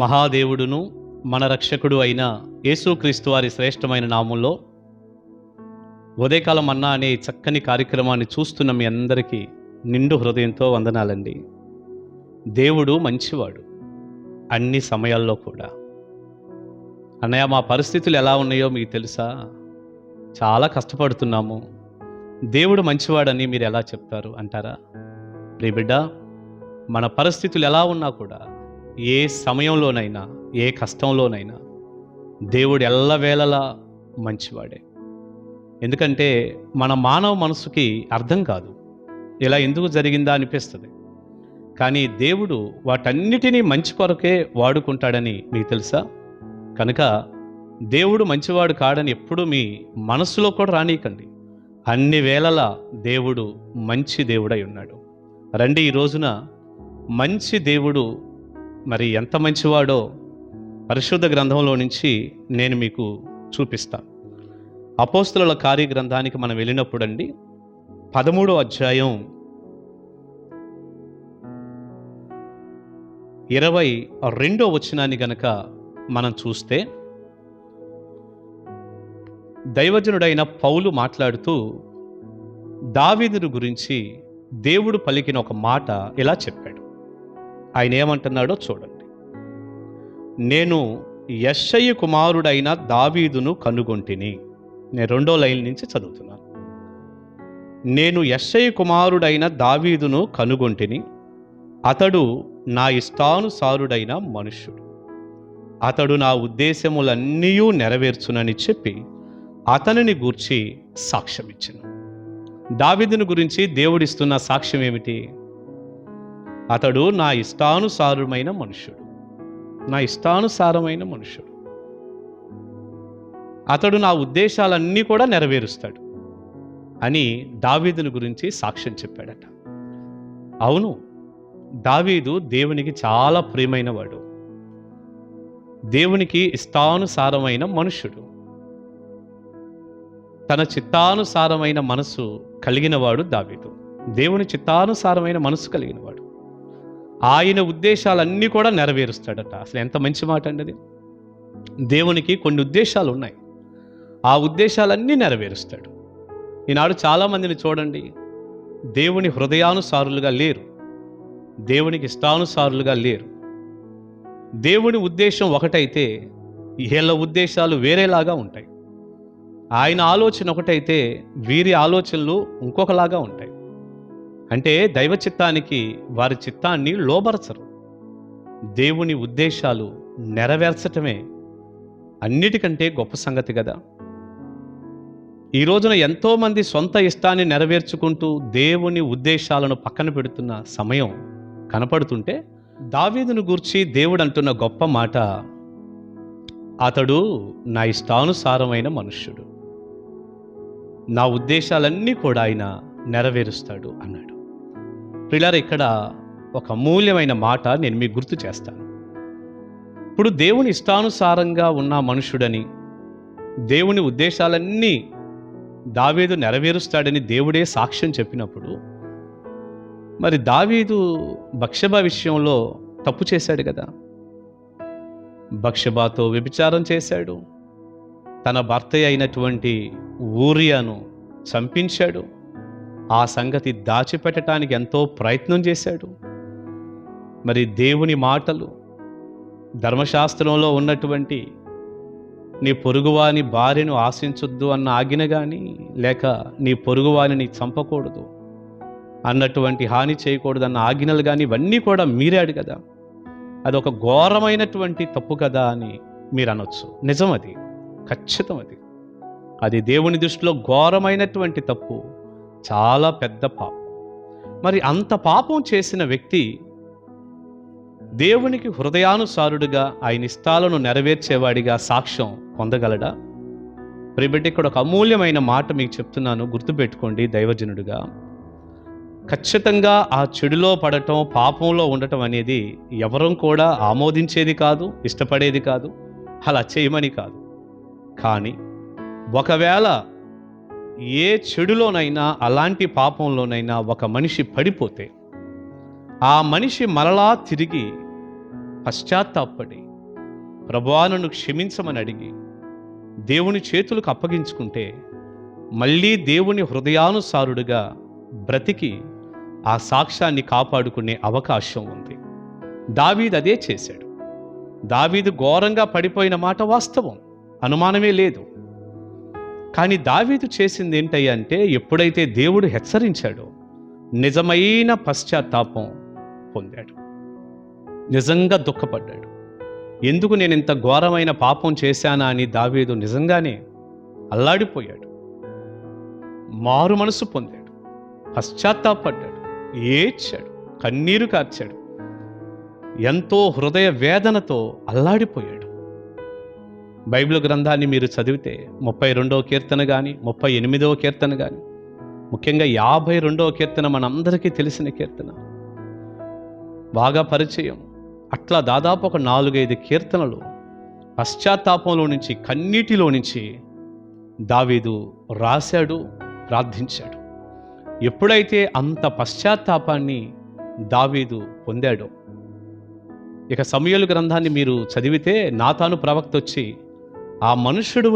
మహాదేవుడును మన రక్షకుడు అయిన యేసుక్రీస్తు వారి శ్రేష్టమైన నామంలో ఉదయకాలం అన్నా అనే చక్కని కార్యక్రమాన్ని చూస్తున్న మీ అందరికీ నిండు హృదయంతో వందనాలండి. దేవుడు మంచివాడు అన్ని సమయాల్లో కూడా. అన్నయ్య, మా పరిస్థితులు ఎలా ఉన్నాయో మీకు తెలుసా? చాలా కష్టపడుతున్నాము. దేవుడు మంచివాడని మీరు ఎలా చెప్తారు అంటారా? ప్రియ బిడ్డ, మన పరిస్థితులు ఎలా ఉన్నా కూడా, ఏ సమయంలోనైనా, ఏ కష్టంలోనైనా దేవుడు ఎల్లవేళలా మంచివాడే. ఎందుకంటే మన మానవ మనసుకి అర్థం కాదు, ఇలా ఎందుకు జరిగిందా అనిపిస్తుంది. కానీ దేవుడు వాటన్నిటినీ మంచి కొరకే వాడుకుంటాడని మీకు తెలుసా? కనుక దేవుడు మంచివాడు కాడని ఎప్పుడూ మీ మనసులో కూడా రానీయకండి. అన్ని వేళలా దేవుడు మంచి దేవుడై ఉన్నాడు. రండి, ఈ రోజున మంచి దేవుడు మరి ఎంత మంచివాడో పరిశుద్ధ గ్రంథంలో నుంచి నేను మీకు చూపిస్తాను. అపోస్తలుల కార్య గ్రంథానికి మనం వెళ్ళినప్పుడు అండి, 13వ అధ్యాయం 22వ వచనాన్ని గనక మనం చూస్తే, దైవజనుడైన పౌలు మాట్లాడుతూ దావీదును గురించి దేవుడు పలికిన ఒక మాట ఇలా చెప్పాడు. ఆయన ఏమంటున్నాడో చూడండి. నేను యెష్షయి కుమారుడైన దావీదును కనుగొంటిని. నేను 2వ లైన్ నుంచి చదువుతున్నాను. నేను యెష్షయి కుమారుడైన దావీదును కనుగొంటిని, అతడు నా ఇష్టానుసారుడైన మనుష్యుడు, అతడు నా ఉద్దేశములన్నీ నెరవేర్చునని చెప్పి అతనిని గూర్చి సాక్ష్యమిచ్చెను. దావీదును గురించి దేవుడిస్తున్న సాక్ష్యం ఏమిటి? అతడు నా ఇష్టానుసారమైన మనుష్యుడు, నా ఇష్టానుసారమైన మనుష్యుడు, అతడు నా ఉద్దేశాలన్నీ కూడా నెరవేరుస్తాడు అని దావీదును గురించి సాక్ష్యం చెప్పాడట. అవును, దావీదు దేవునికి చాలా ప్రియమైన వాడు, దేవునికి ఇష్టానుసారమైన మనుష్యుడు, తన చిత్తానుసారమైన మనసు కలిగినవాడు దావీదు. దేవుని చిత్తానుసారమైన మనసు కలిగినవాడు, ఆయన ఉద్దేశాలన్నీ కూడా నెరవేరుస్తాడట. అసలు ఎంత మంచి మాట అండి అది. దేవునికి కొన్ని ఉద్దేశాలు ఉన్నాయి, ఆ ఉద్దేశాలన్నీ నెరవేరుస్తాడు. ఈనాడు చాలామందిని చూడండి, దేవుని హృదయానుసారులుగా లేరు, దేవునికి ఇష్టానుసారులుగా లేరు. దేవుని ఉద్దేశం ఒకటైతే వీళ్ళ ఉద్దేశాలు వేరేలాగా ఉంటాయి. ఆయన ఆలోచన ఒకటైతే వీరి ఆలోచనలు ఇంకొకలాగా ఉంటాయి. అంటే దైవ చిత్తానికి వారి చిత్తాన్ని లోబరచరు. దేవుని ఉద్దేశాలు నెరవేర్చటమే అన్నిటికంటే గొప్ప సంగతి కదా. ఈ రోజున ఎంతోమంది సొంత ఇష్టాన్ని నెరవేర్చుకుంటూ దేవుని ఉద్దేశాలను పక్కన పెడుతున్న సమయం కనపడుతుంటే, దావీదును గూర్చి దేవుడు అంటున్న గొప్ప మాట, అతడు నా ఇష్టానుసారమైన మనుష్యుడు, నా ఉద్దేశాలన్నీ కూడా ఆయన నెరవేరుస్తాడు అన్నాడు. ప్రియులారా, ఇక్కడ ఒక అమూల్యమైన మాట నేను మీకు గుర్తు చేస్తాను. ఇప్పుడు దేవుని ఇష్టానుసారంగా ఉన్న మనుషుడని, దేవుని ఉద్దేశాలన్నీ దావీదు నెరవేరుస్తాడని దేవుడే సాక్ష్యం చెప్పినప్పుడు, మరి దావీదు బత్షెబ విషయంలో తప్పు చేశాడు కదా. బత్షెబతో వ్యభిచారం చేశాడు, తన భర్త అయినటువంటి ఊరియాను చంపించాడు, ఆ సంగతి దాచిపెట్టడానికి ఎంతో ప్రయత్నం చేశాడు. మరి దేవుని మాటలు, ధర్మశాస్త్రంలో ఉన్నటువంటి నీ పొరుగువాని భార్యను ఆశించొద్దు అన్న ఆజ్ఞ కానీ, లేక నీ పొరుగువాని చంపకూడదు అన్నటువంటి, హాని చేయకూడదు అన్న ఆజ్ఞలు కానీ, ఇవన్నీ కూడా మీరాడు కదా. అదొక ఘోరమైనటువంటి తప్పు కదా అని మీరు అనొచ్చు. నిజం, అది ఖచ్చితం. అది దేవుని దృష్టిలో ఘోరమైనటువంటి తప్పు, చాలా పెద్ద పాపం. మరి అంత పాపం చేసిన వ్యక్తి దేవునికి హృదయానుసారుడుగా, ఆయన ఇష్టాలను నెరవేర్చేవాడిగా సాక్ష్యం పొందగలడా? ప్రియబిడ్డ, ఇక్కడ ఒక అమూల్యమైన మాట మీకు చెప్తున్నాను, గుర్తుపెట్టుకోండి. దైవజనుడుగా ఖచ్చితంగా ఆ చెడులో పడటం, పాపంలో ఉండటం అనేది ఎవరం కూడా ఆమోదించేది కాదు, ఇష్టపడేది కాదు, అలా చేయమని కాదు. కానీ ఒకవేళ ఏ చెడులోనైనా, అలాంటి పాపంలోనైనా ఒక మనిషి పడిపోతే, ఆ మనిషి మరలా తిరిగి పశ్చాత్తాపడి ప్రభువా నన్ను క్షమించమని అడిగి దేవుని చేతులకు అప్పగించుకుంటే మళ్ళీ దేవుని హృదయానుసారుడుగా బ్రతికి ఆ సాక్ష్యాన్ని కాపాడుకునే అవకాశం ఉంది. దావీదు అదే చేశాడు. దావీదు ఘోరంగా పడిపోయిన మాట వాస్తవం, అనుమానమే లేదు. కానీ దావీదు చేసింది ఏంటయ్యా అంటే, ఎప్పుడైతే దేవుడు హెచ్చరించాడో నిజమైన పశ్చాత్తాపం పొందాడు, నిజంగా దుఃఖపడ్డాడు. ఎందుకు నేను ఇంత ఘోరమైన పాపం చేశానా అని దావీదు నిజంగానే అల్లాడిపోయాడు, మారు మనసు పొందాడు, పశ్చాత్తాపడ్డాడు, ఏడ్చాడు, కన్నీరు కార్చాడు, ఎంతో హృదయ వేదనతో అల్లాడిపోయాడు. బైబిల్ గ్రంథాన్ని మీరు చదివితే 32వ కీర్తన కానీ 38వ కీర్తన కానీ, ముఖ్యంగా 52వ కీర్తన మనందరికీ తెలిసిన కీర్తన, బాగా పరిచయం. అట్లా దాదాపు ఒక 4-5 కీర్తనలు పశ్చాత్తాపంలో నుంచి, కన్నీటిలో నుంచి దావీదు రాశాడు, ప్రార్థించాడు. ఎప్పుడైతే అంత పశ్చాత్తాపాన్ని దావీదు పొందాడో, ఇక సమూయేలు గ్రంథాన్ని మీరు చదివితే నాతాను ప్రవక్త వచ్చి, ఆ మనుష్యుడు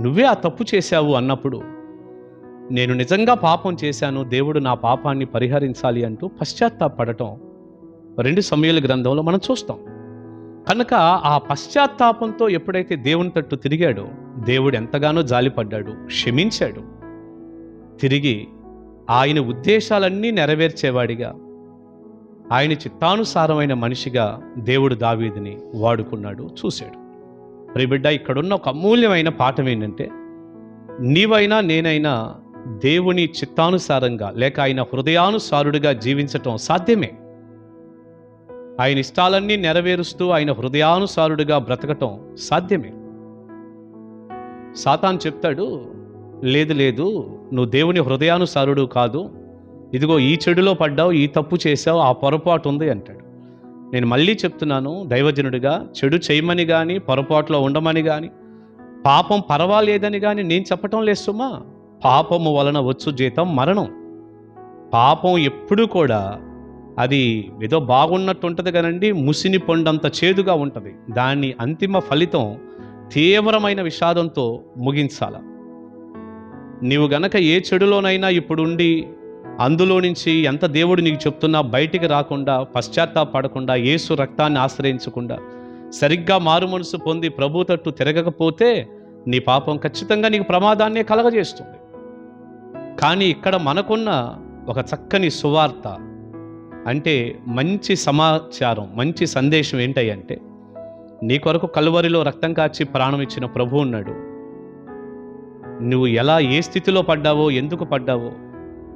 నువ్వే ఆ తప్పు చేశావు అన్నప్పుడు, నేను నిజంగా పాపం చేశాను, దేవుడు నా పాపాన్ని పరిహరించాలి అంటూ పశ్చాత్తాపడటం 2 సమూయేలు గ్రంథంలో మనం చూస్తాం. కనుక ఆ పశ్చాత్తాపంతో ఎప్పుడైతే దేవుని తట్టు తిరిగాడో, దేవుడు ఎంతగానో జాలిపడ్డాడు, క్షమించాడు. తిరిగి ఆయన ఉద్దేశాలన్నీ నెరవేర్చేవాడిగా, ఆయన చిత్తానుసారమైన మనిషిగా దేవుడు దావీదుని వాడుకున్నాడు, చూశాడు. ప్రియబిడ్డ, ఇక్కడున్న ఒక అమూల్యమైన పాఠం ఏంటంటే, నీవైనా నేనైనా దేవుని చిత్తానుసారంగా లేక ఆయన హృదయానుసారుడిగా జీవించటం సాధ్యమే. ఆయన ఇష్టాలన్నీ నెరవేరుస్తూ ఆయన హృదయానుసారుడిగా బ్రతకటం సాధ్యమే. సాతాను చెప్తాడు, లేదు నువ్వు దేవుని హృదయానుసారుడు కాదు, ఇదిగో ఈ చెడులో పడ్డావు, ఈ తప్పు చేసావు, ఆ పొరపాటు ఉంది అంటాడు. నేను మళ్ళీ చెప్తున్నాను, దైవజనుడిగా చెడు చేయమని కానీ, పొరపాటులో ఉండమని కానీ, పాపం పర్వాలేదని కానీ నేను చెప్పటం లేదు సుమా. పాపము వలన వచ్చు జీతం మరణం. పాపం ఎప్పుడూ కూడా అది ఏదో బాగున్నట్టు ఉంటుంది కానండి, ముసిని పొండంత చేదుగా ఉంటుంది. దాని అంతిమ ఫలితం తీవ్రమైన విషాదంతో ముగించాల. నీవు గనక ఏ చెడులోనైనా ఇప్పుడుండి అందులో నుంచి ఎంత దేవుడు నీకు చెప్తున్నా బయటికి రాకుండా, పశ్చాత్తాపడకుండా, యేసు రక్తాన్ని ఆశ్రయించకుండా, సరిగ్గా మారు మనసు పొంది ప్రభు తట్టు తిరగకపోతే నీ పాపం ఖచ్చితంగా నీకు ప్రమాదాన్నే కలగజేస్తుంది. కానీ ఇక్కడ మనకున్న ఒక చక్కని సువార్త, అంటే మంచి సమాచారం, మంచి సందేశం ఏంటంటే, నీ కొరకు కల్వరిలో రక్తం కాచి ప్రాణం ఇచ్చిన ప్రభు ఉన్నాడు. నువ్వు ఏ స్థితిలో పడ్డావో, ఎందుకు పడ్డావో,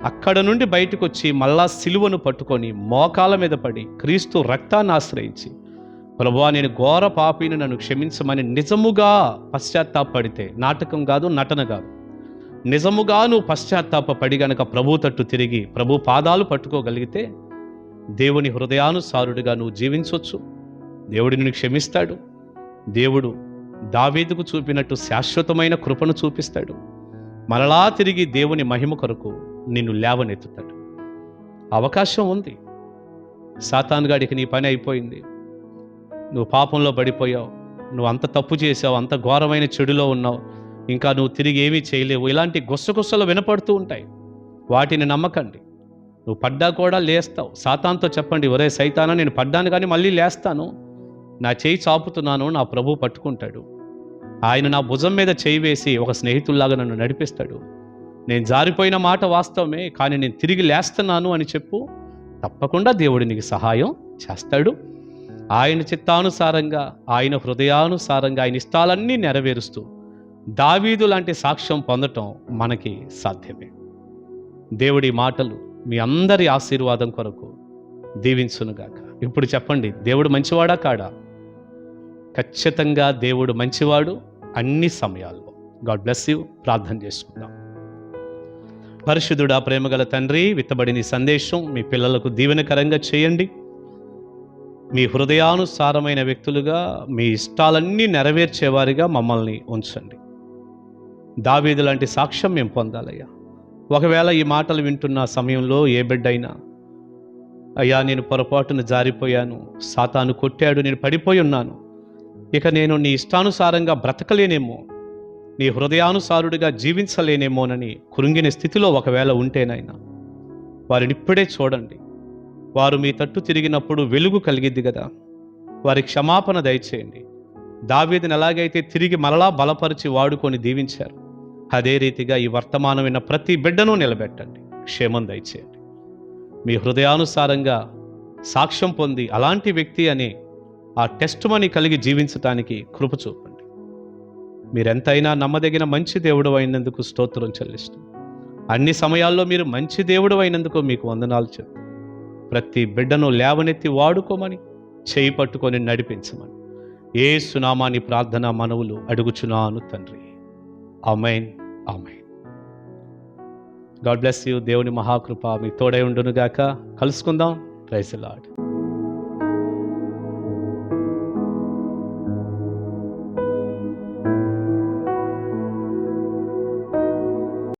అక్కడ నుండి బయటకు వచ్చి మళ్ళా సిలువను పట్టుకొని మోకాల మీద పడి క్రీస్తు రక్తాన్ని ఆశ్రయించి, ప్రభువా నేను ఘోర పాపిని, నన్ను క్షమించమని నిజముగా పశ్చాత్తాపడితే, నాటకం కాదు, నటన కాదు, నిజముగా నువ్వు పశ్చాత్తాపడి గనక ప్రభు తట్టు తిరిగి ప్రభు పాదాలు పట్టుకోగలిగితే దేవుని హృదయానుసారుడిగా నువ్వు జీవించవచ్చు. దేవుడు నిన్ను క్షమిస్తాడు. దేవుడు దావీదుకు చూపినట్టు శాశ్వతమైన కృపను చూపిస్తాడు. మరలా తిరిగి దేవుని మహిమ కొరకు నిన్ను లేవనెత్తుతాడు. అవకాశం ఉంది. సాతానుగాడికి నీ పని అయిపోయింది, నువ్వు పాపంలో పడిపోయావు, నువ్వు అంత తప్పు చేసావు, అంత ఘోరమైన చెడులో ఉన్నావు, ఇంకా నువ్వు తిరిగి ఏమీ చేయలేవు, ఇలాంటి గుసగుసలు వినపడుతూ ఉంటాయి. వాటిని నమ్మకండి. నువ్వు పడ్డా కూడా లేస్తావు. సాతానుతో చెప్పండి, ఒరే సైతానా, నేను పడ్డాను కానీ మళ్ళీ లేస్తాను, నా చేయి చాపుతున్నాను, నా ప్రభు పట్టుకుంటాడు. ఆయన నా భుజం మీద చేయి వేసి ఒక స్నేహితుల్లాగా నన్ను నడిపిస్తాడు. నేను జారిపోయిన మాట వాస్తవమే, కానీ నేను తిరిగి లేస్తున్నాను అని చెప్పు. తప్పకుండా దేవుడు నీకు సహాయం చేస్తాడు. ఆయన చిత్తానుసారంగా, ఆయన హృదయానుసారంగా, ఆయన ఇష్టాలన్నీ నెరవేరుస్తూ దావీదు లాంటి సాక్ష్యం పొందటం మనకి సాధ్యమే. దేవుడి మాటలు మీ అందరి ఆశీర్వాదం కొరకు దీవించునుగాక. ఇప్పుడు చెప్పండి, దేవుడు మంచివాడా కాడా? ఖచ్చితంగా దేవుడు మంచివాడు అన్ని సమయాల్లో. God bless you. ప్రార్థన చేసుకుందాం. పరిశుద్ధుడా, ప్రేమగల తండ్రి, విత్తబడిన సందేశం మీ పిల్లలకు దీవెనకరంగా చేయండి. మీ హృదయానుసారమైన వ్యక్తులుగా, మీ ఇష్టాలన్నీ నెరవేర్చేవారిగా మమ్మల్ని ఉంచండి. దావీదు లాంటి సాక్ష్యం మేము పొందాలయ్యా. ఒకవేళ ఈ మాటలు వింటున్న సమయంలో ఏ బిడ్డైనా, అయ్యా నేను పొరపాటున జారిపోయాను, సాతాను కొట్టాడు, నేను పడిపోయి ఉన్నాను, ఇక నేను నీ ఇష్టానుసారంగా బ్రతకలేనేమో, నీ హృదయానుసారుడిగా జీవించలేనేమోనని కృంగిన స్థితిలో ఒకవేళ ఉంటేనైనా వారిని ఇప్పుడే చూడండి. వారు మీ తట్టు తిరిగినప్పుడు వెలుగు కలిగిద్ది కదా. వారి క్షమాపణ దయచేయండి. దావీదుని ఎలాగైతే తిరిగి మరలా బలపరిచి వాడుకొని దీవించారు, అదే రీతిగా ఈ వర్తమానమైన ప్రతి బిడ్డను నిలబెట్టండి. క్షేమం దయచేయండి. మీ హృదయానుసారంగా సాక్ష్యం పొంది అలాంటి వ్యక్తి అనే ఆ టెస్ట్ మనీ కలిగి జీవించటానికి కృప చూపండి. మీరెంతైనా నమ్మదగిన మంచి దేవుడు అయినందుకు స్తోత్రం చెల్లిస్తాం. అన్ని సమయాల్లో మీరు మంచి దేవుడు అయినందుకు మీకు వందనాలు చెప్తాం. ప్రతి బిడ్డను లేవనెత్తి వాడుకోమని, చేయి పట్టుకొని నడిపించమని యేసు నామాని ప్రార్థన మనవులు అడుగుచున్నాను తండ్రి. Amen, amen. God bless you. దేవుని మహాకృప మీ తోడై ఉండునుగాక. కలుసుకుందాం. Praise the lord.